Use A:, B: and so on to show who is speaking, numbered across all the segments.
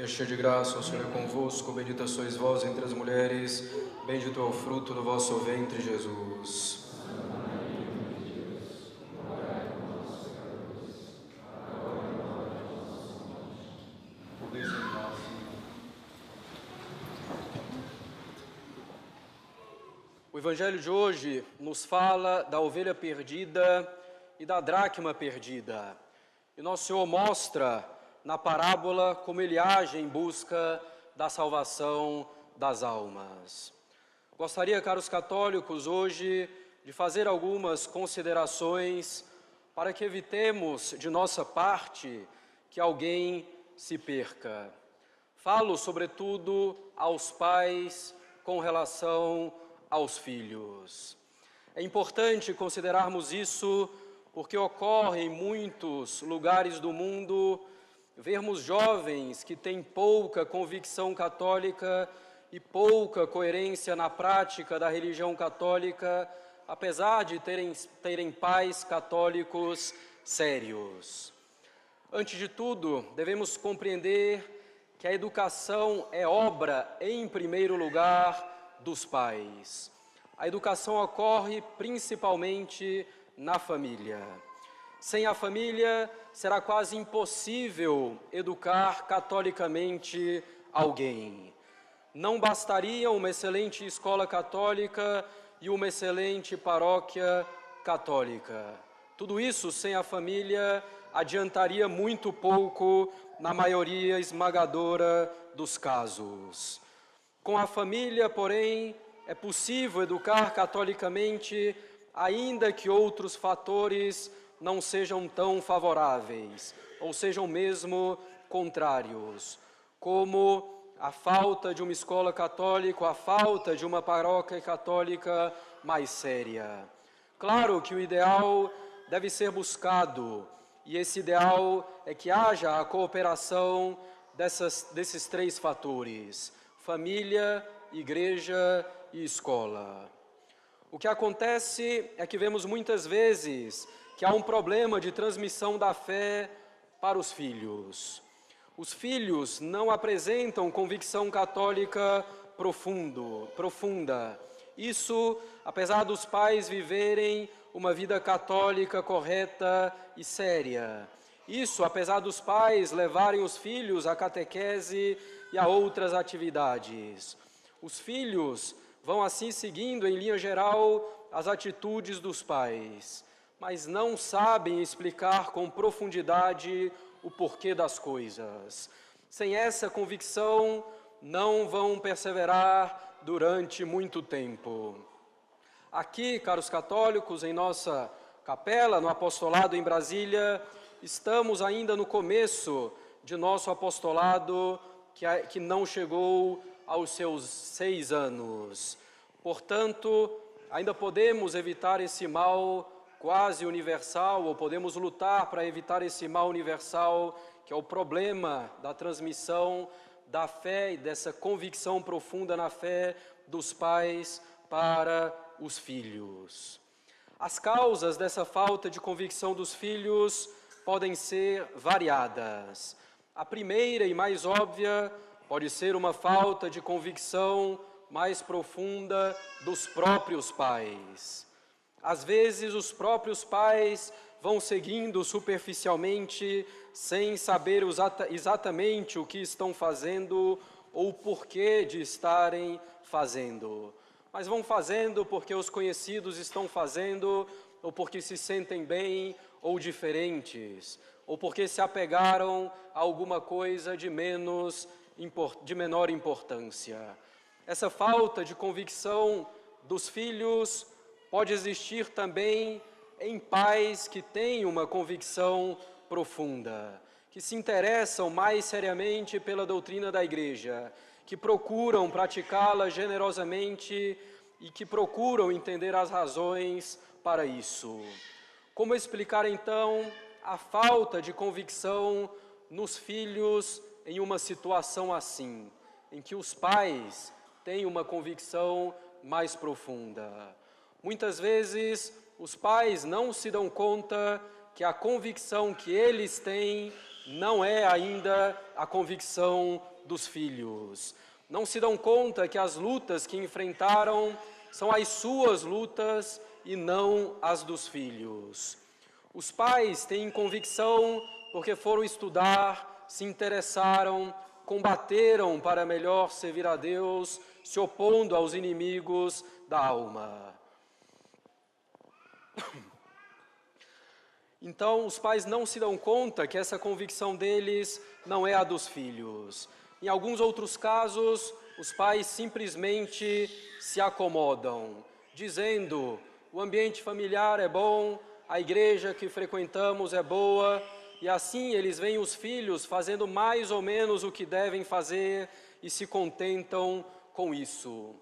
A: Maria, cheia de graça, o Senhor é convosco, bendita sois vós entre as mulheres, bendito é o fruto do vosso ventre, Jesus. O Evangelho de hoje nos fala da ovelha perdida e da dracma perdida. E nosso Senhor mostra na parábola como ele age em busca da salvação das almas. Gostaria, caros católicos, hoje de fazer algumas considerações para que evitemos de nossa parte que alguém se perca. Falo, sobretudo, aos pais com relação aos filhos. É importante considerarmos isso porque ocorre em muitos lugares do mundo vermos jovens que têm pouca convicção católica e pouca coerência na prática da religião católica, apesar de terem pais católicos sérios. Antes de tudo, devemos compreender que a educação é obra, em primeiro lugar, dos pais. A educação ocorre principalmente na família. Sem a família, será quase impossível educar catolicamente alguém. Não bastaria uma excelente escola católica e uma excelente paróquia católica. Tudo isso, sem a família, adiantaria muito pouco na maioria esmagadora dos casos. Com a família, porém, é possível educar catolicamente, ainda que outros fatores não sejam tão favoráveis, ou sejam mesmo contrários, como a falta de uma escola católica, a falta de uma paróquia católica mais séria. Claro que o ideal deve ser buscado, e esse ideal é que haja a cooperação desses três fatores: família, igreja e escola. O que acontece é que vemos muitas vezes que há um problema de transmissão da fé para os filhos. Os filhos não apresentam convicção católica profunda. Isso, apesar dos pais viverem uma vida católica correta e séria. Isso, apesar dos pais levarem os filhos à catequese e a outras atividades. Os filhos vão assim seguindo, em linha geral, as atitudes dos pais, mas não sabem explicar com profundidade o porquê das coisas. Sem essa convicção, não vão perseverar durante muito tempo. Aqui, caros católicos, em nossa capela, no apostolado em Brasília, estamos ainda no começo de nosso apostolado, que não chegou aos seus 6 anos. Portanto, ainda podemos evitar esse mal quase universal, ou podemos lutar para evitar esse mal universal, que é o problema da transmissão da fé e dessa convicção profunda na fé dos pais para os filhos. As causas dessa falta de convicção dos filhos podem ser variadas. A primeira e mais óbvia pode ser uma falta de convicção mais profunda dos próprios pais. Às vezes, os próprios pais vão seguindo superficialmente, sem saber exatamente o que estão fazendo ou o porquê de estarem fazendo. Mas vão fazendo porque os conhecidos estão fazendo, ou porque se sentem bem ou diferentes, ou porque se apegaram a alguma coisa de menor importância. Essa falta de convicção dos filhos pode existir também em pais que têm uma convicção profunda, que se interessam mais seriamente pela doutrina da Igreja, que procuram praticá-la generosamente e que procuram entender as razões para isso. Como explicar, então, a falta de convicção nos filhos em uma situação assim, em que os pais têm uma convicção mais profunda? Muitas vezes, os pais não se dão conta que a convicção que eles têm não é ainda a convicção dos filhos. Não se dão conta que as lutas que enfrentaram são as suas lutas e não as dos filhos. Os pais têm convicção porque foram estudar, se interessaram, combateram para melhor servir a Deus, se opondo aos inimigos da alma. Então, os pais não se dão conta que essa convicção deles não é a dos filhos. Em alguns outros casos, os pais simplesmente se acomodam, dizendo: o ambiente familiar é bom, a igreja que frequentamos é boa, e assim eles veem os filhos fazendo mais ou menos o que devem fazer e se contentam com isso.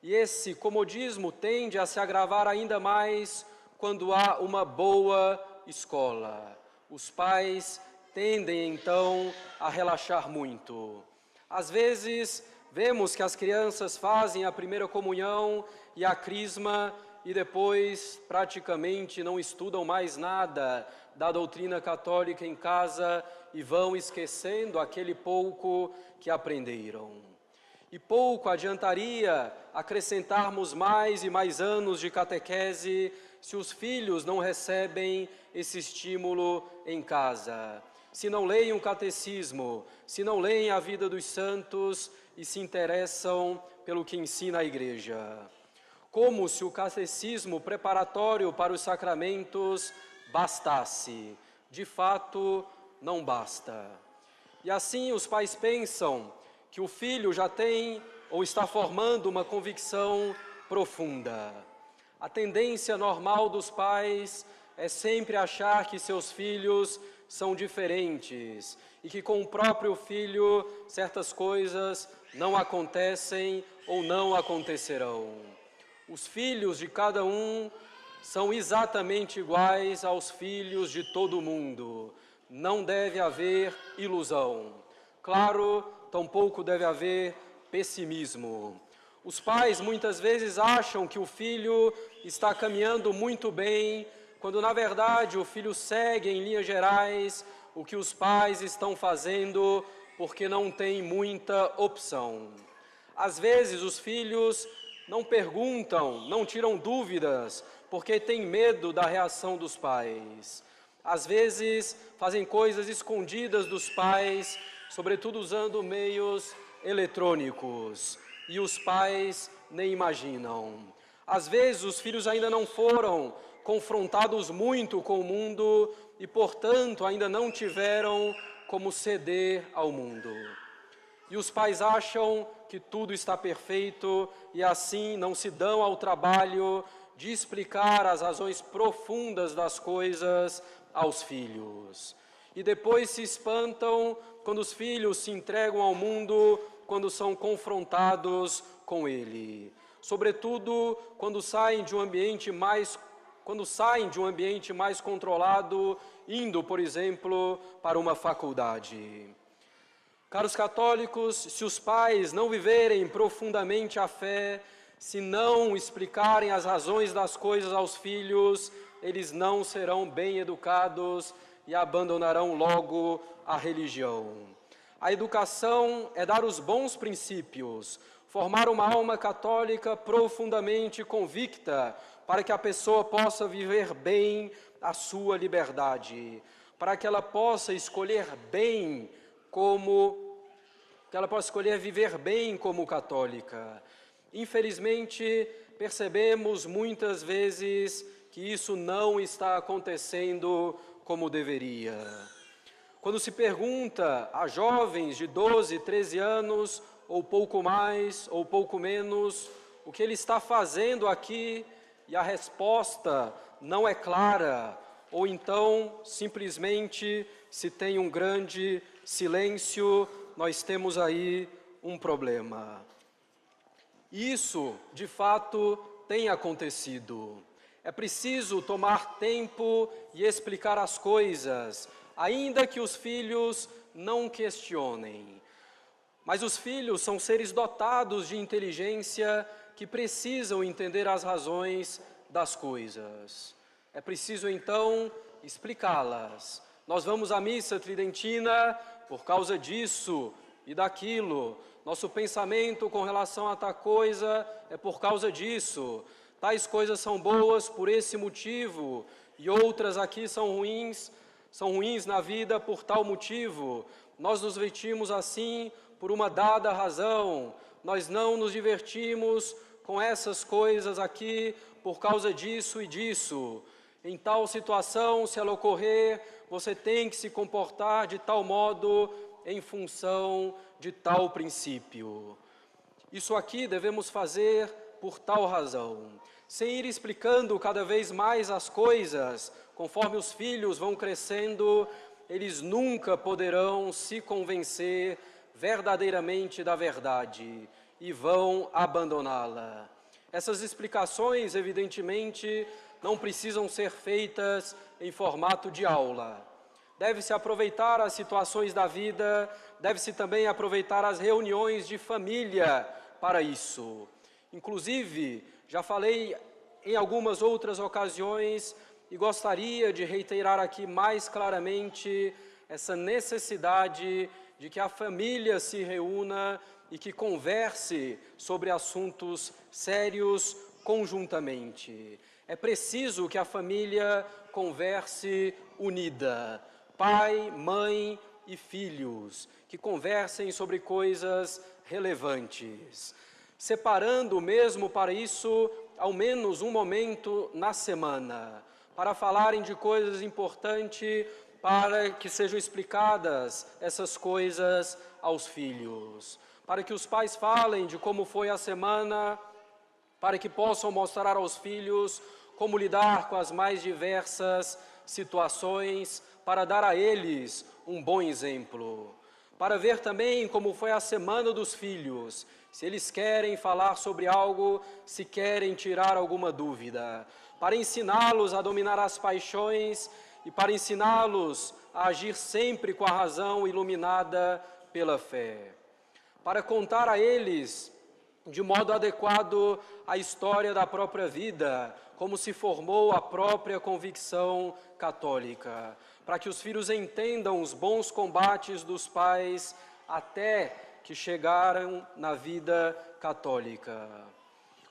A: E esse comodismo tende a se agravar ainda mais quando há uma boa escola. Os pais tendem então a relaxar muito. Às vezes, vemos que as crianças fazem a primeira comunhão e a crisma e depois praticamente não estudam mais nada da doutrina católica em casa e vão esquecendo aquele pouco que aprenderam. E pouco adiantaria acrescentarmos mais e mais anos de catequese se os filhos não recebem esse estímulo em casa, se não leem o catecismo, se não leem a vida dos santos e se interessam pelo que ensina a igreja. Como se o catecismo preparatório para os sacramentos bastasse. De fato, não basta. E assim os pais pensam que o filho já tem ou está formando uma convicção profunda. A tendência normal dos pais é sempre achar que seus filhos são diferentes e que com o próprio filho certas coisas não acontecem ou não acontecerão. Os filhos de cada um são exatamente iguais aos filhos de todo mundo. Não deve haver ilusão. Claro, tampouco deve haver pessimismo. Os pais muitas vezes acham que o filho está caminhando muito bem, quando na verdade o filho segue em linhas gerais o que os pais estão fazendo, porque não tem muita opção. Às vezes os filhos não perguntam, não tiram dúvidas, porque têm medo da reação dos pais. Às vezes fazem coisas escondidas dos pais, sobretudo usando meios eletrônicos, e os pais nem imaginam. Às vezes os filhos ainda não foram confrontados muito com o mundo e, portanto, ainda não tiveram como ceder ao mundo. E os pais acham que tudo está perfeito e assim não se dão ao trabalho de explicar as razões profundas das coisas aos filhos. E depois se espantam quando os filhos se entregam ao mundo, quando são confrontados com ele. Sobretudo quando saem de um ambiente mais controlado, indo, por exemplo, para uma faculdade. Caros católicos, se os pais não viverem profundamente a fé, se não explicarem as razões das coisas aos filhos, eles não serão bem educados e abandonarão logo a religião. A educação é dar os bons princípios, formar uma alma católica profundamente convicta, para que a pessoa possa viver bem a sua liberdade, para que ela possa escolher viver bem como católica. Infelizmente, percebemos muitas vezes que isso não está acontecendo como deveria. Quando se pergunta a jovens de 12, 13 anos, ou pouco mais, ou pouco menos, o que ele está fazendo aqui, e a resposta não é clara, ou então simplesmente se tem um grande silêncio, nós temos aí um problema. Isso, de fato, tem acontecido. É preciso tomar tempo e explicar as coisas, ainda que os filhos não questionem. Mas os filhos são seres dotados de inteligência que precisam entender as razões das coisas. É preciso, então, explicá-las, Nós vamos à missa tridentina por causa disso e daquilo. Nosso pensamento com relação a tal coisa é por causa disso. Tais coisas são boas por esse motivo e outras aqui são ruins na vida por tal motivo. Nós nos vestimos assim por uma dada razão. Nós não nos divertimos com essas coisas aqui por causa disso e disso. Em tal situação, se ela ocorrer, você tem que se comportar de tal modo em função de tal princípio. Isso aqui devemos fazer por tal razão. Sem ir explicando cada vez mais as coisas, conforme os filhos vão crescendo, eles nunca poderão se convencer verdadeiramente da verdade e vão abandoná-la. Essas explicações, evidentemente, não precisam ser feitas em formato de aula. Deve-se aproveitar as situações da vida, deve-se também aproveitar as reuniões de família para isso. Inclusive, já falei em algumas outras ocasiões e gostaria de reiterar aqui mais claramente essa necessidade de que a família se reúna e que converse sobre assuntos sérios conjuntamente. É preciso que a família converse unida, pai, mãe e filhos, que conversem sobre coisas relevantes, separando mesmo para isso ao menos um momento na semana, para falarem de coisas importantes, para que sejam explicadas essas coisas aos filhos, para que os pais falem de como foi a semana, para que possam mostrar aos filhos como lidar com as mais diversas situações, para dar a eles um bom exemplo, para ver também como foi a semana dos filhos, se eles querem falar sobre algo, se querem tirar alguma dúvida, para ensiná-los a dominar as paixões e para ensiná-los a agir sempre com a razão iluminada pela fé, para contar a eles de modo adequado a história da própria vida, como se formou a própria convicção católica, para que os filhos entendam os bons combates dos pais até que chegaram na vida católica.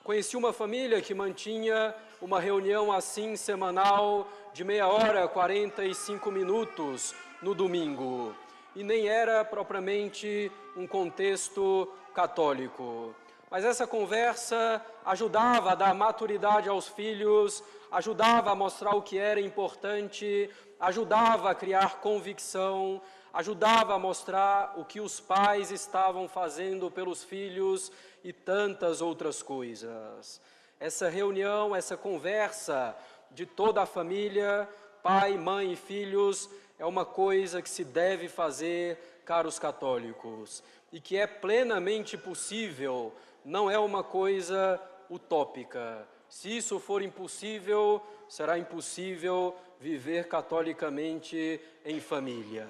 A: Conheci uma família que mantinha uma reunião assim semanal de meia hora, 45 minutos no domingo, e nem era propriamente um contexto católico. Mas essa conversa ajudava a dar maturidade aos filhos, ajudava a mostrar o que era importante, ajudava a criar convicção, ajudava a mostrar o que os pais estavam fazendo pelos filhos e tantas outras coisas. Essa reunião, essa conversa de toda a família, pai, mãe e filhos, é uma coisa que se deve fazer, caros católicos, e que é plenamente possível, não é uma coisa utópica. Se isso for impossível, será impossível viver catolicamente em família.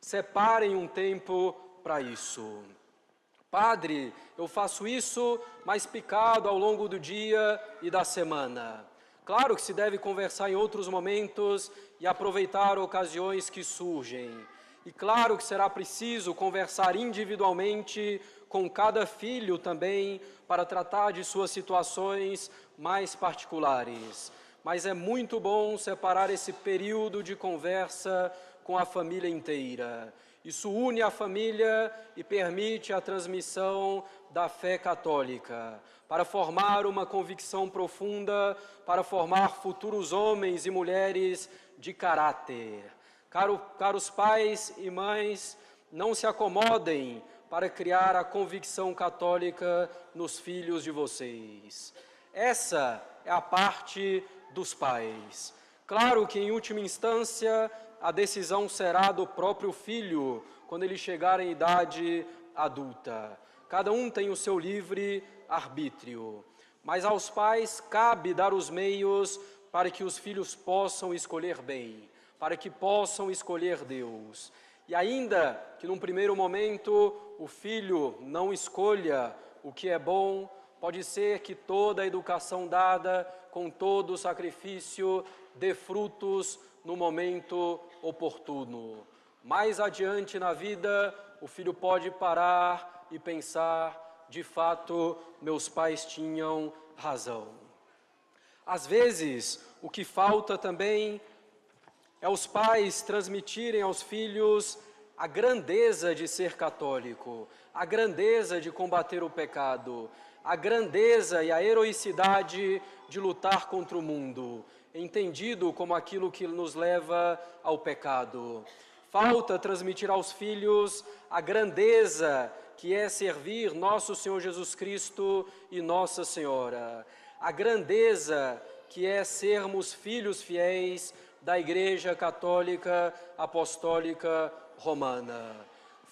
A: Separem um tempo para isso. Padre, eu faço isso mais picado ao longo do dia e da semana. Claro que se deve conversar em outros momentos e aproveitar ocasiões que surgem. E claro que será preciso conversar individualmente com cada filho também para tratar de suas situações mais particulares. Mas é muito bom separar esse período de conversa com a família inteira. Isso une a família e permite a transmissão da fé católica, para formar uma convicção profunda, para formar futuros homens e mulheres de caráter. Caros pais e mães, não se acomodem para criar a convicção católica nos filhos de vocês. Essa é a parte dos pais. Claro que, em última instância, a decisão será do próprio filho, quando ele chegar em idade adulta. Cada um tem o seu livre arbítrio, mas aos pais cabe dar os meios para que os filhos possam escolher bem, para que possam escolher Deus. E ainda que num primeiro momento o filho não escolha o que é bom, pode ser que toda a educação dada, com todo o sacrifício, dê frutos no momento oportuno. Mais adiante na vida, o filho pode parar e pensar, de fato, meus pais tinham razão. Às vezes, o que falta também é os pais transmitirem aos filhos a grandeza de ser católico, a grandeza de combater o pecado, a grandeza e a heroicidade de lutar contra o mundo, entendido como aquilo que nos leva ao pecado. Falta transmitir aos filhos a grandeza que é servir nosso Senhor Jesus Cristo e Nossa Senhora, a grandeza que é sermos filhos fiéis da Igreja Católica Apostólica Romana.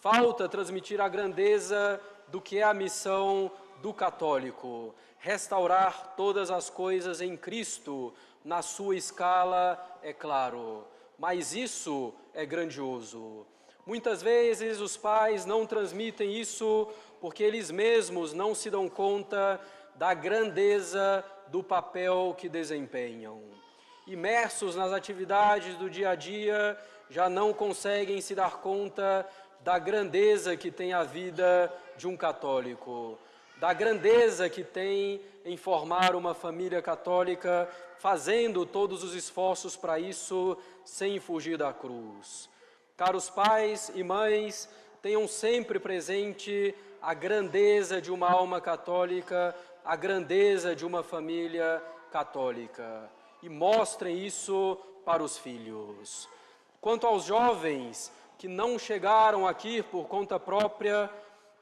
A: Falta transmitir a grandeza do que é a missão do católico, restaurar todas as coisas em Cristo, na sua escala, é claro, mas isso é grandioso. Muitas vezes os pais não transmitem isso porque eles mesmos não se dão conta da grandeza do papel que desempenham. Imersos nas atividades do dia a dia, já não conseguem se dar conta da grandeza que tem a vida de um católico, da grandeza que tem em formar uma família católica, fazendo todos os esforços para isso, sem fugir da cruz. Caros pais e mães, tenham sempre presente a grandeza de uma alma católica, a grandeza de uma família católica, e mostrem isso para os filhos. Quanto aos jovens que não chegaram aqui por conta própria,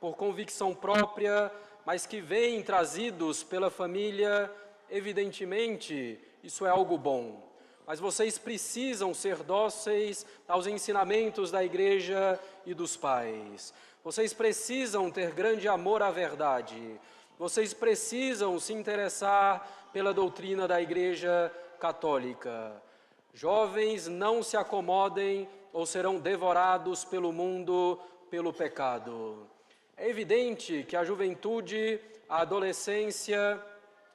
A: por convicção própria, mas que vêm trazidos pela família, evidentemente, isso é algo bom. Mas vocês precisam ser dóceis aos ensinamentos da Igreja e dos pais. Vocês precisam ter grande amor à verdade. Vocês precisam se interessar pela doutrina da Igreja Católica. Jovens, não se acomodem ou serão devorados pelo mundo, pelo pecado. É evidente que a juventude, a adolescência,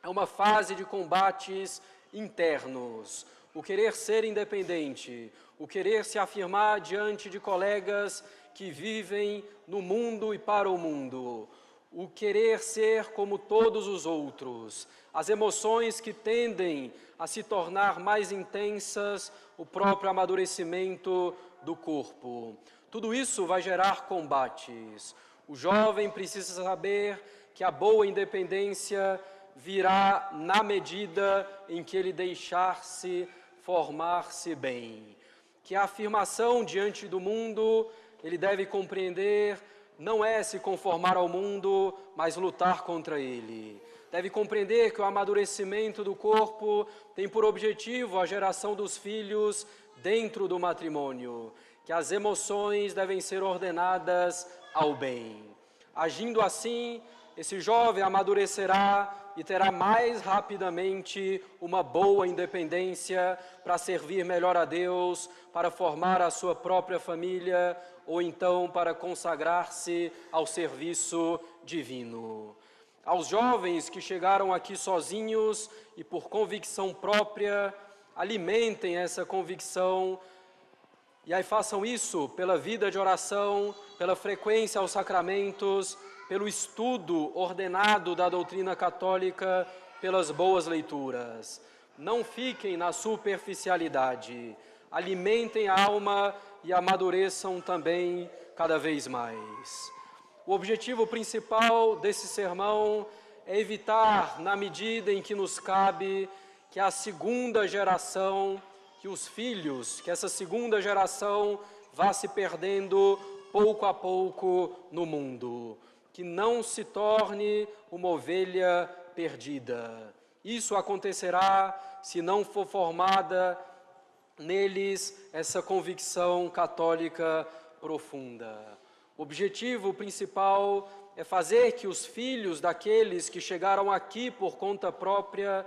A: é uma fase de combates internos. O querer ser independente, o querer se afirmar diante de colegas que vivem no mundo e para o mundo, o querer ser como todos os outros, as emoções que tendem a se tornar mais intensas, o próprio amadurecimento do corpo. Tudo isso vai gerar combates. O jovem precisa saber que a boa independência virá na medida em que ele deixar-se formar-se bem. Que a afirmação diante do mundo, ele deve compreender, não é se conformar ao mundo, mas lutar contra ele. Deve compreender que o amadurecimento do corpo tem por objetivo a geração dos filhos dentro do matrimônio, que as emoções devem ser ordenadas ao bem. Agindo assim, esse jovem amadurecerá e terá mais rapidamente uma boa independência para servir melhor a Deus, para formar a sua própria família ou então para consagrar-se ao serviço divino. Aos jovens que chegaram aqui sozinhos e por convicção própria, alimentem essa convicção e aí façam isso pela vida de oração, pela frequência aos sacramentos, pelo estudo ordenado da doutrina católica, pelas boas leituras. Não fiquem na superficialidade, alimentem a alma e amadureçam também cada vez mais. O objetivo principal desse sermão é evitar, na medida em que nos cabe, que a segunda geração, que os filhos, que essa segunda geração vá se perdendo pouco a pouco no mundo, que não se torne uma ovelha perdida. Isso acontecerá se não for formada neles essa convicção católica profunda. O objetivo principal é fazer que os filhos daqueles que chegaram aqui por conta própria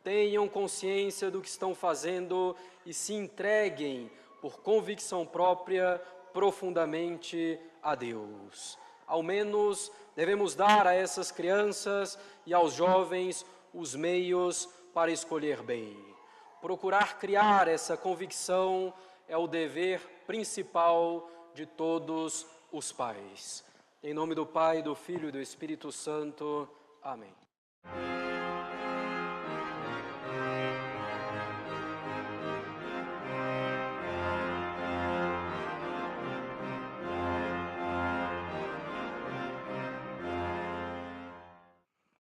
A: tenham consciência do que estão fazendo e se entreguem por convicção própria profundamente a Deus. Ao menos devemos dar a essas crianças e aos jovens os meios para escolher bem. Procurar criar essa convicção é o dever principal de todos os pais. Em nome do Pai, do Filho e do Espírito Santo. Amém.